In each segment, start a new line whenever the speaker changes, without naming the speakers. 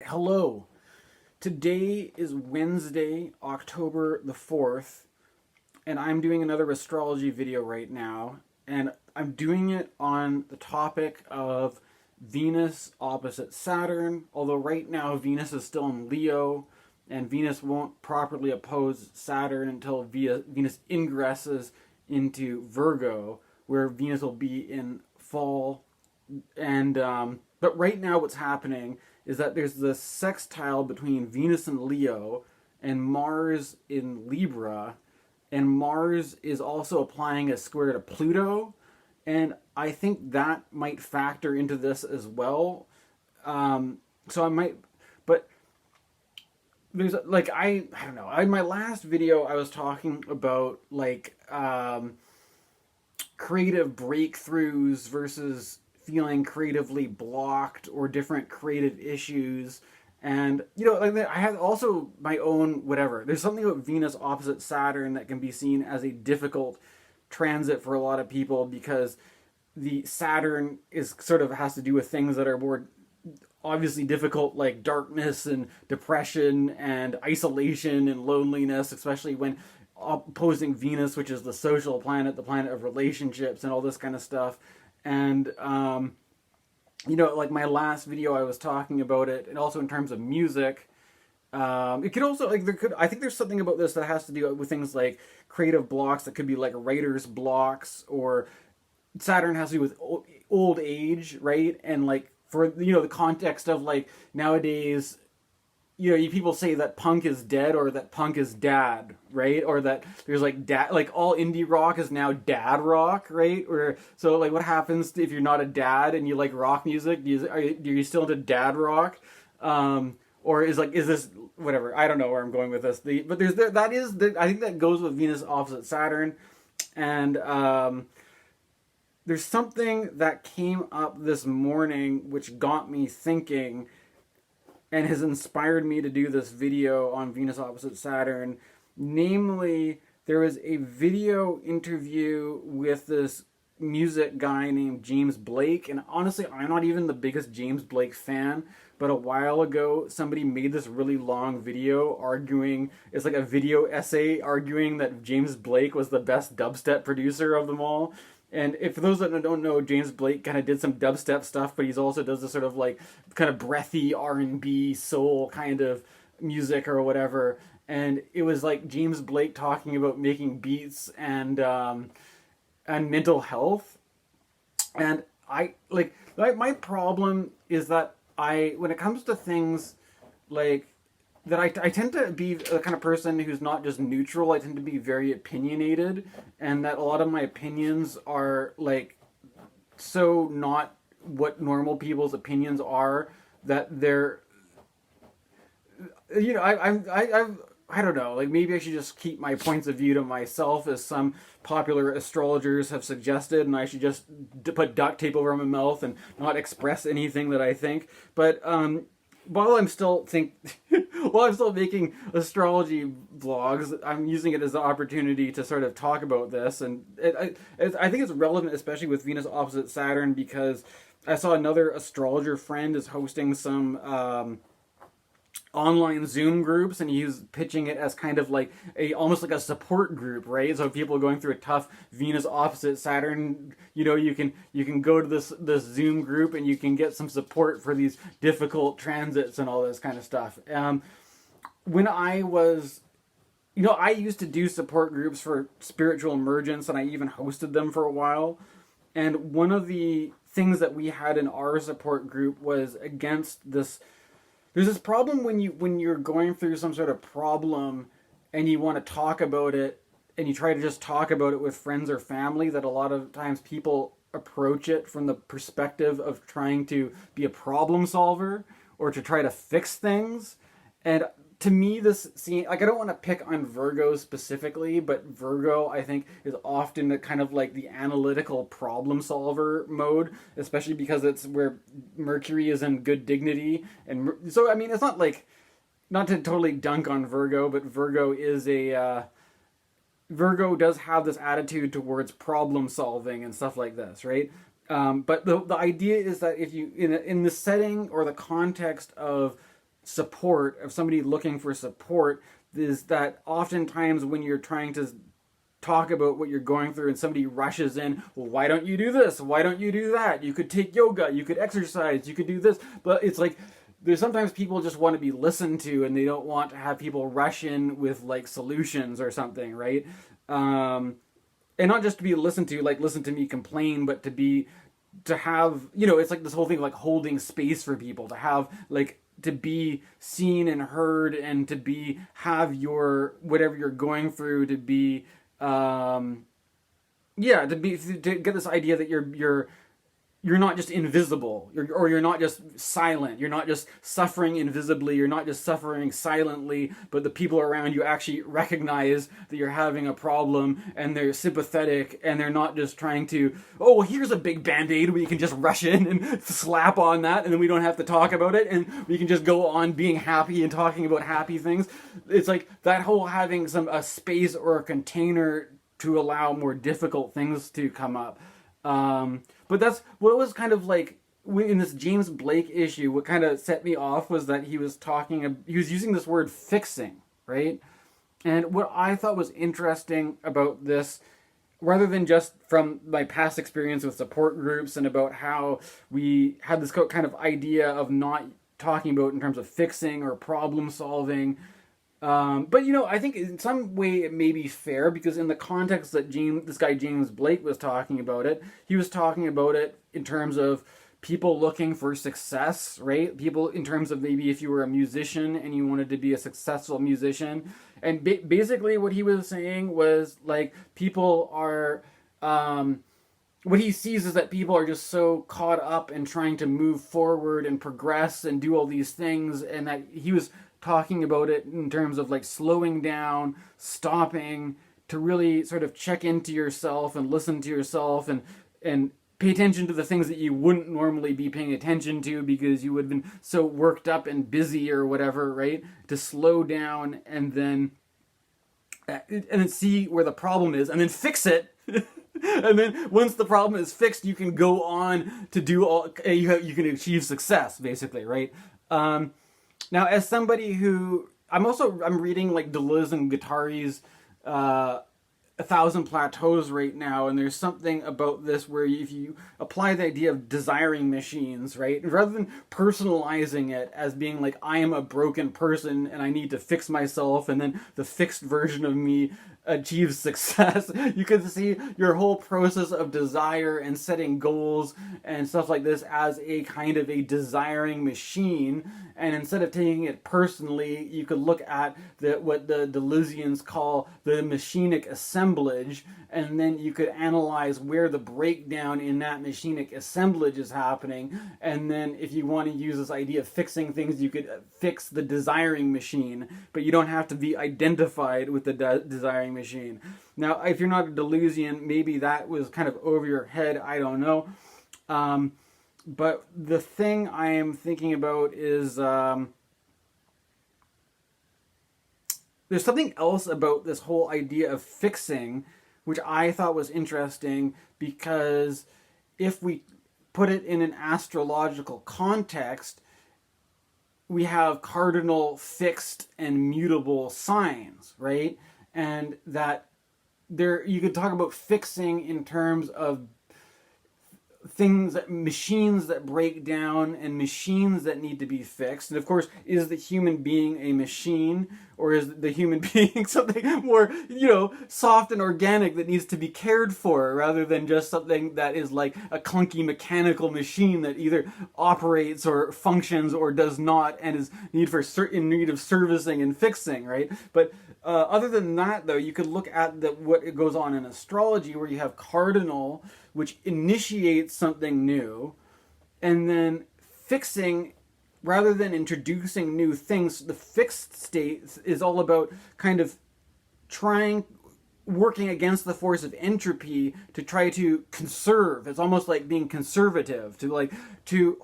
Hello. Today is Wednesday, October the 4th, and I'm doing another astrology video right now, and I'm doing it on the topic of Venus opposite Saturn, although right now Venus is still in Leo, and Venus won't properly oppose Saturn until Venus ingresses into Virgo, where Venus will be in fall. And but right now what's happening is that there's this sextile between Venus and Leo and Mars in Libra, and Mars is also applying a square to Pluto, and I think that might factor into this as well. So I might, but there's like I don't know. In my last video, I was talking about creative breakthroughs versus feeling creatively blocked or different creative issues. And, I have also my own whatever. There's something about Venus opposite Saturn that can be seen as a difficult transit for a lot of people because the Saturn is sort of has to do with things that are more obviously difficult, like darkness and depression and isolation and loneliness, especially when opposing Venus, which is the social planet, the planet of relationships and all this kind of stuff. And like my last video, I was talking about it, and also in terms of music, it could also I think there's something about this that has to do with things like creative blocks that could be like writer's blocks, or Saturn has to do with old age, right? And like for the context of like nowadays, people say that punk is dead or that punk is dad, right? Or that there's like dad, like all indie rock is now dad rock, right? Or so like what happens if you're not a dad and you like rock music? Are you still into dad rock? Or is this whatever? I don't know where I'm going with this. But I think that goes with Venus opposite Saturn, and there's something that came up this morning which got me thinking and has inspired me to do this video on Venus opposite Saturn. Namely, there was a video interview with this music guy named James Blake, and honestly, I'm not even the biggest James Blake fan, but a while ago, somebody made this really long video arguing, it's like a video essay arguing that James Blake was the best dubstep producer of them all. And if for those that don't know, James Blake kind of did some dubstep stuff, but he's also does this sort of like kind of breathy R&B soul kind of music or whatever. And it was like James Blake talking about making beats and mental health. And my problem is that when it comes to things like that, I tend to be the kind of person who's not just neutral. I tend to be very opinionated, and that a lot of my opinions are like so not what normal people's opinions are, that they're I don't know, like maybe I should just keep my points of view to myself, as some popular astrologers have suggested, and I should just put duct tape over my mouth and not express anything that I think. But while I'm still making astrology vlogs, I'm using it as an opportunity to sort of talk about this, and I think it's relevant, especially with Venus opposite Saturn, because I saw another astrologer friend is hosting some online Zoom groups, and he's pitching it as kind of like almost like a support group, right? So people going through a tough Venus opposite Saturn, you can go to this Zoom group and you can get some support for these difficult transits and all this kind of stuff. When I was, I used to do support groups for spiritual emergence, and I even hosted them for a while. And one of the things that we had in our support group was against this. There's this problem when you're going through some sort of problem and you want to talk about it, and you try to just talk about it with friends or family, that a lot of times people approach it from the perspective of trying to be a problem solver or to try to fix things. And to me, this scene, like, I don't want to pick on Virgo specifically, but Virgo, I think, is often the kind of like the analytical problem solver mode, especially because it's where Mercury is in good dignity. And so, I mean, it's not like, not to totally dunk on Virgo, but Virgo does have this attitude towards problem solving and stuff like this, right? But the idea is that if you, in the setting or the context of support, of somebody looking for support, is that oftentimes when you're trying to talk about what you're going through and somebody rushes in, well, why don't you do this? Why don't you do that? You could take yoga, you could exercise, you could do this. But it's like, there's sometimes people just want to be listened to and they don't want to have people rush in with like solutions or something, right? And not just to be listened to, like listen to me complain, but to have, it's like this whole thing of like holding space for people, to have like, to be seen and heard, and to have your, whatever you're going through, to be, to get this idea that you're not just invisible, or you're not just silent, you're not just suffering invisibly, you're not just suffering silently, but the people around you actually recognize that you're having a problem, and they're sympathetic, and they're not just trying to, oh, well, here's a big band-aid, we can just rush in and slap on that, and then we don't have to talk about it, and we can just go on being happy and talking about happy things. It's like that whole having a space or a container to allow more difficult things to come up. But that's what was kind of like in this James Blake issue. What kind of set me off was that he was using this word fixing, right? And what I thought was interesting about this, rather than just from my past experience with support groups and about how we had this kind of idea of not talking about in terms of fixing or problem solving. But I think in some way it may be fair, because in the context that this guy James Blake was talking about it, he was talking about it in terms of people looking for success, right? People in terms of maybe if you were a musician and you wanted to be a successful musician. And basically what he was saying was like people are, what he sees is that people are just so caught up in trying to move forward and progress and do all these things, and that he was talking about it in terms of like slowing down, stopping to really sort of check into yourself and listen to yourself, and pay attention to the things that you wouldn't normally be paying attention to because you would have been so worked up and busy or whatever, right? To slow down and then see where the problem is and then fix it. And then once the problem is fixed, you can go on to do you can achieve success, basically, right? Now, as somebody who, I'm reading like Deleuze and Guattari's 1,000 Plateaus right now, and there's something about this where if you apply the idea of desiring machines, right, rather than personalizing it as being like, I am a broken person and I need to fix myself, and then the fixed version of me achieves success, you can see your whole process of desire and setting goals and stuff like this as a kind of a desiring machine. And instead of taking it personally, you could look at what the Deleuzians call the machinic assemblage, and then you could analyze where the breakdown in that machinic assemblage is happening. And then if you want to use this idea of fixing things, you could fix the desiring machine, but you don't have to be identified with the desiring machine. Now, if you're not a Deleuzian, maybe that was kind of over your head, I don't know. But the thing I am thinking about is there's something else about this whole idea of fixing, which I thought was interesting, because if we put it in an astrological context, we have cardinal, fixed, and mutable signs, right? And that you could talk about fixing in terms of machines that break down and machines that need to be fixed. And of course, is the human being a machine, or is the human being something more, soft and organic that needs to be cared for, rather than just something that is like a clunky mechanical machine that either operates or functions or does not, and is in need of servicing and fixing, right? But other than that, though, you could look at what goes on in astrology, where you have cardinal, which initiates something new, and then fixing, rather than introducing new things, the fixed state is all about kind of working against the force of entropy to try to conserve. It's almost like being conservative, to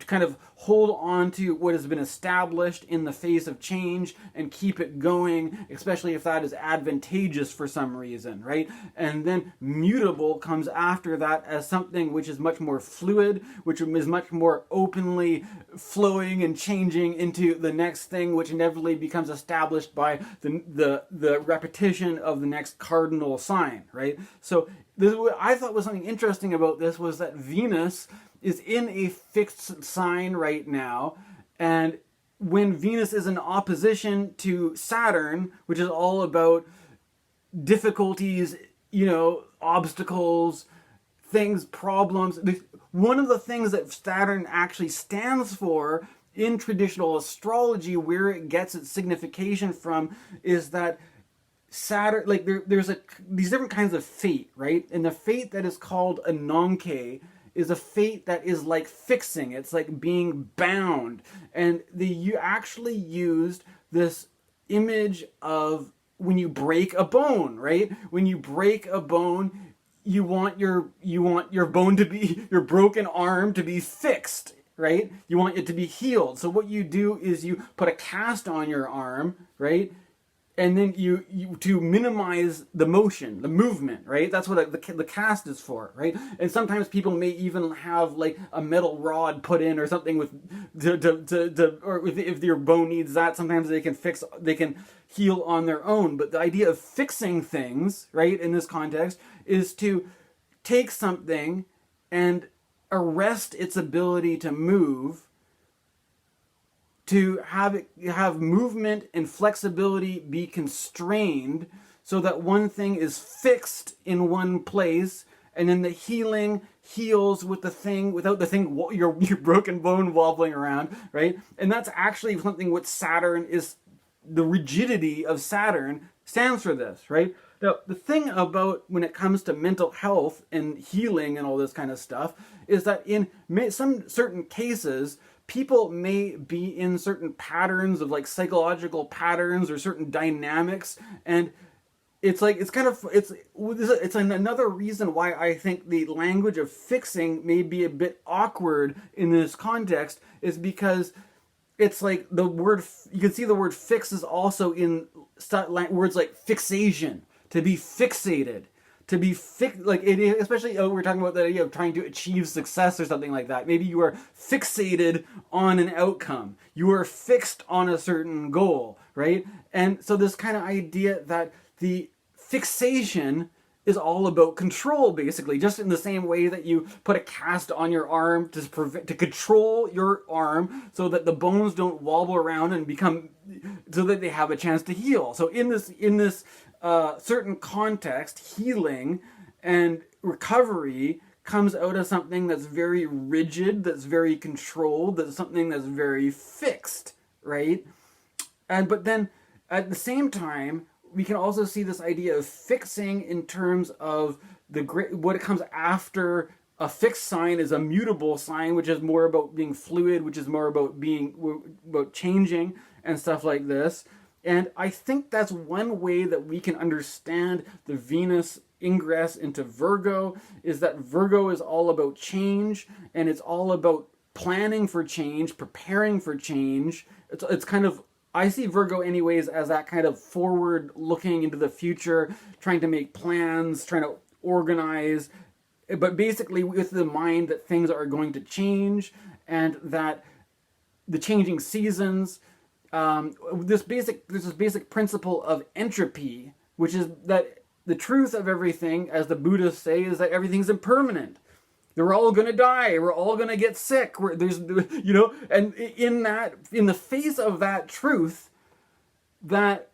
kind of hold on to what has been established in the face of change and keep it going, especially if that is advantageous for some reason, right? And then mutable comes after that as something which is much more fluid, which is much more openly flowing and changing into the next thing, which inevitably becomes established by the repetition of the next cardinal sign, right? So this, what I thought was something interesting about this was that Venus is in a fixed sign right now, and when Venus is in opposition to Saturn, which is all about difficulties, obstacles, things, problems. One of the things that Saturn actually stands for in traditional astrology, where it gets its signification from, is that Saturn, like there's these different kinds of fate, right? And the fate that is called Ananke is a fate that is like fixing. It's like being bound. And you actually used this image of when you break a bone, right? When you break a bone, you want your bone to be, your broken arm to be fixed, right? You want it to be healed. So what you do is you put a cast on your arm, right? And then you to minimize the motion, the movement, right? That's what the cast is for, right? And sometimes people may even have like a metal rod put in or something or if your bone needs that, sometimes they can heal on their own. But the idea of fixing things, right, in this context, is to take something and arrest its ability to move, to have movement and flexibility be constrained so that one thing is fixed in one place, and then the healing heals with the thing without the thing, your broken bone wobbling around, right? And that's actually something what Saturn is, the rigidity of Saturn stands for this, right? Now, the thing about when it comes to mental health and healing and all this kind of stuff is that in some certain cases, people may be in certain patterns of like psychological patterns or certain dynamics, and it's another reason why I think the language of fixing may be a bit awkward in this context, is because it's like the word, you can see the word fix is also in words like fixation, to be fixated. To be like it, especially we're talking about the idea of trying to achieve success or something like that. Maybe you are fixated on an outcome. You are fixed on a certain goal, right? And so this kind of idea that the fixation is all about control, basically, just in the same way that you put a cast on your arm to control your arm so that the bones don't wobble around and so that they have a chance to heal. So in this certain context, healing and recovery comes out of something that's very rigid, that's very controlled, that's something that's very fixed, right? But then at the same time, we can also see this idea of fixing in terms of what it comes after a fixed sign is a mutable sign, which is more about being fluid, which is more about about changing and stuff like this. And I think that's one way that we can understand the Venus ingress into Virgo, is that Virgo is all about change, and it's all about planning for change, preparing for change. It's kind of, I see Virgo anyways as that kind of forward looking into the future, trying to make plans, trying to organize, but basically with the mind that things are going to change, and that the changing seasons, there's this basic principle of entropy, which is that the truth of everything, as the Buddhists say, is that everything's impermanent. We're all going to die. We're all going to get sick. And in the face of that truth, that,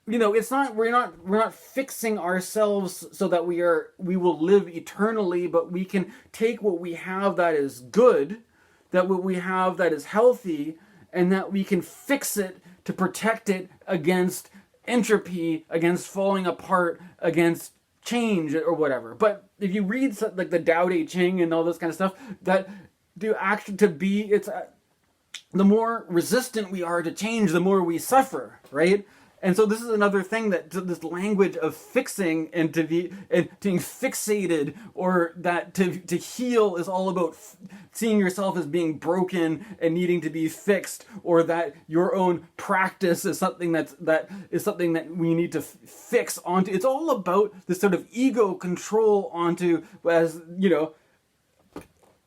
it's not, we're not fixing ourselves so that we will live eternally, but we can take what we have that is good, that what we have that is healthy, and that we can fix it to protect it against entropy, against falling apart, against change or whatever. But if you read like the Tao Te Ching and all this kind of stuff, that the more resistant we are to change, the more we suffer, right? And so this is another thing, that this language of fixing and to be and being fixated, or that to heal is all about seeing yourself as being broken and needing to be fixed, or that your own practice is something that is something that we need to fix onto. It's all about this sort of ego control onto, as you know,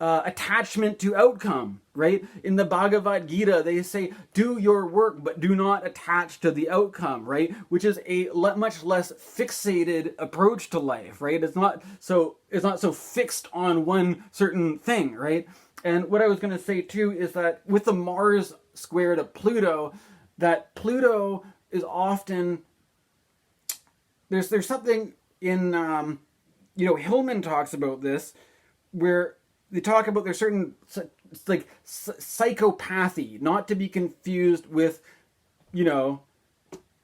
attachment to outcome, right? In the Bhagavad Gita, they say, do your work, but do not attach to the outcome, right? Which is a much less fixated approach to life, right? It's not so fixed on one certain thing, right? And what I was going to say too is that with the Mars square to Pluto, that Pluto is often, there's something in, Hillman talks about this, where they talk about there's certain, like, psychopathy, not to be confused with,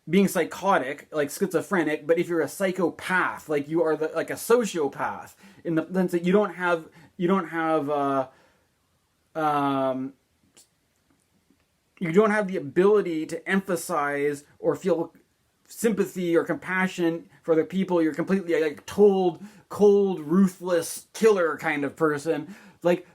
being psychotic, like schizophrenic, but if you're a psychopath, like you are like a sociopath, in the sense that you don't have the ability to emphasize or feel sympathy or compassion for other people. You're completely like cold, ruthless killer kind of person. Like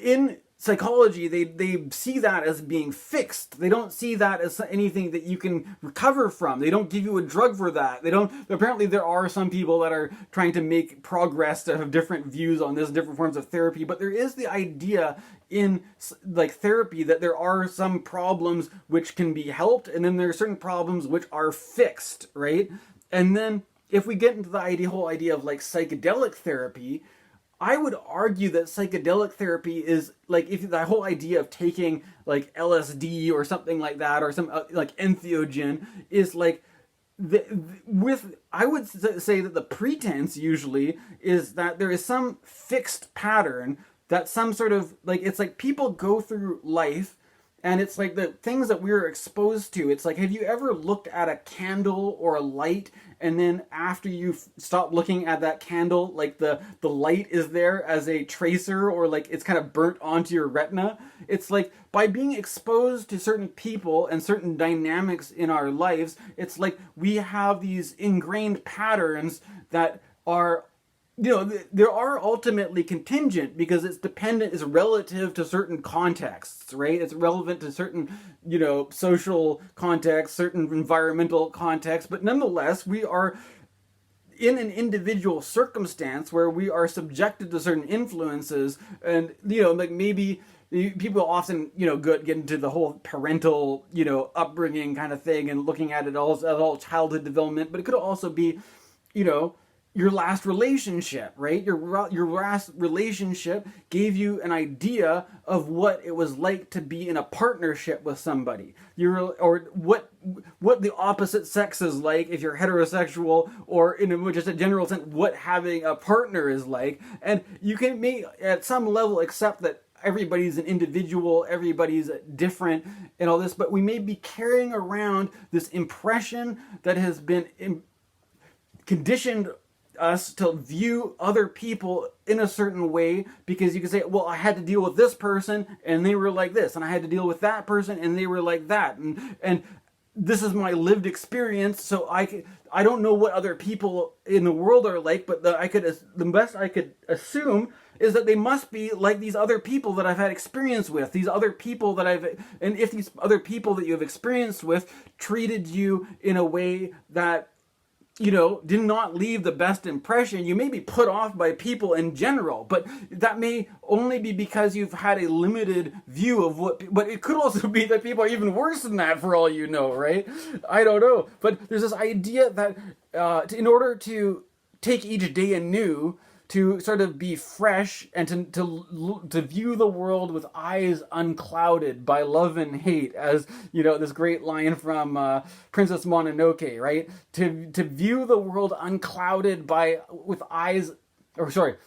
in psychology, they see that as being fixed. They don't see that as anything that you can recover from. They don't give you a drug for that. They don't. Apparently, there are some people that are trying to make progress, that have different views on this, different forms of therapy. But there is the idea in like therapy that there are some problems which can be helped, and then there are certain problems which are fixed, right? And then if we get into the whole idea of like psychedelic therapy, I would argue that psychedelic therapy is like, if the whole idea of taking like LSD or something like that, or some like entheogen, is like I would say that the pretense usually is that there is some fixed pattern, that some sort of like, it's like people go through life, and it's like the things that we're exposed to. It's like, have you ever looked at a candle or a light, and then after you stop looking at that candle, like the light is there as a tracer, or like it's kind of burnt onto your retina? It's like by being exposed to certain people and certain dynamics in our lives, it's like we have these ingrained patterns that are, there are ultimately contingent, because it's dependent, is relative to certain contexts, right? It's relevant to certain, social contexts, certain environmental contexts, but nonetheless, we are in an individual circumstance where we are subjected to certain influences, and, like maybe people often, get into the whole parental, upbringing kind of thing, and looking at it all childhood development, but it could also be, your last relationship, right? Your last relationship gave you an idea of what it was like to be in a partnership with somebody. Or what the opposite sex is like if you're heterosexual, or in just a general sense, what having a partner is like. And you can at some level accept that everybody's an individual, everybody's different, and all this, but we may be carrying around this impression that has been conditioned us to view other people in a certain way, because you can say, well, I had to deal with this person and they were like this, and I had to deal with that person and they were like that, and this is my lived experience, so I don't know what other people in the world are like, but the best I could assume is that they must be like these other people that I've had experience with, these other people and if these other people that you have experienced with treated you in a way that did not leave the best impression, you may be put off by people in general, but that may only be because you've had a limited view of but it could also be that people are even worse than that, for all you know, right? I don't know. But there's this idea that in order to take each day anew, to sort of be fresh, and to view the world with eyes unclouded by love and hate, as this great line from Princess Mononoke, right? To view the world unclouded with eyes unclouded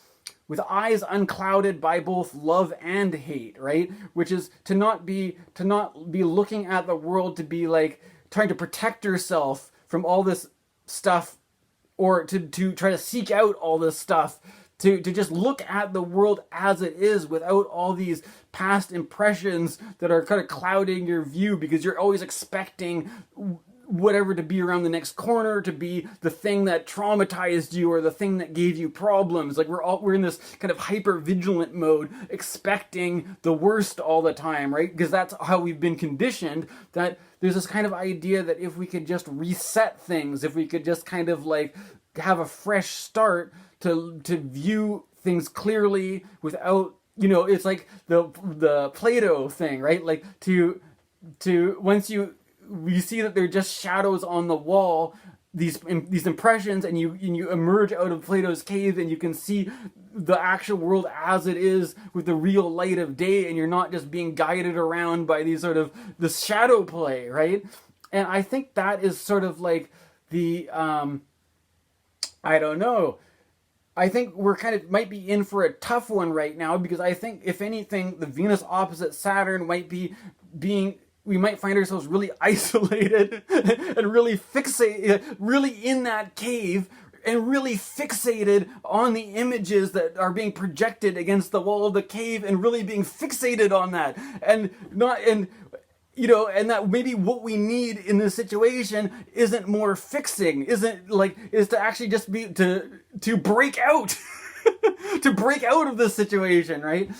by both love and hate, right? Which is to not be looking at the world to be like trying to protect yourself from all this stuff, or to try to seek out all this stuff, to just look at the world as it is, without all these past impressions that are kind of clouding your view, because you're always expecting whatever, to be around the next corner, to be the thing that traumatized you or the thing that gave you problems. Like we're in this kind of hyper vigilant mode, expecting the worst all the time, right? Because that's how we've been conditioned, that there's this kind of idea that if we could just reset things, if we could just kind of like have a fresh start to view things clearly without, you know, it's like the Plato thing, right? Like to once you see that they're just shadows on the wall, these impressions, and you emerge out of Plato's cave and you can see the actual world as it is with the real light of day, and you're not just being guided around by these sort of the shadow play, right? And I think that is sort of like the I don't know. I think we're kind of might be in for a tough one right now, because I think if anything, the Venus opposite Saturn might be being, we might find ourselves really isolated and really fixated, really in that cave, and really fixated on the images that are being projected against the wall of the cave, and really being fixated on that, and not, and you know, and that maybe what we need in this situation isn't more fixing, isn't like, is to actually just be to break out, to break out of this situation, right?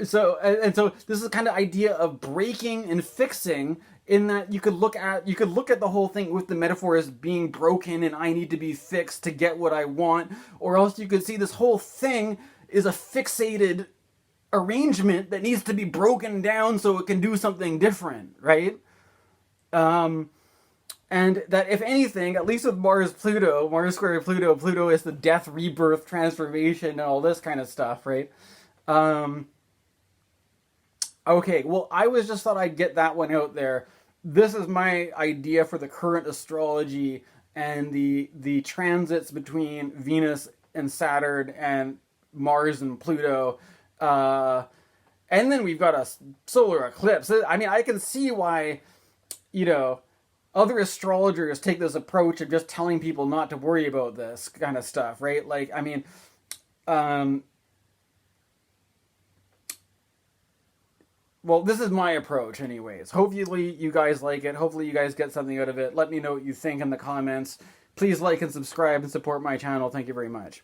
So this is kind of idea of breaking and fixing, in that you could look at the whole thing with the metaphor as being broken and I need to be fixed to get what I want, or else you could see this whole thing is a fixated arrangement that needs to be broken down so it can do something different, right? And that if anything, at least with Mars square Pluto, Pluto is the death, rebirth, transformation, and all this kind of stuff, right? Okay, well, I just thought I'd get that one out there. This is my idea for the current astrology and the transits between Venus and Saturn and Mars and Pluto. And then we've got a solar eclipse. I mean, I can see why, you know, other astrologers take this approach of just telling people not to worry about this kind of stuff, right? Like, I mean, well, this is my approach anyways. Hopefully you guys like it. Hopefully you guys get something out of it. Let me know what you think in the comments. Please like and subscribe and support my channel. Thank you very much.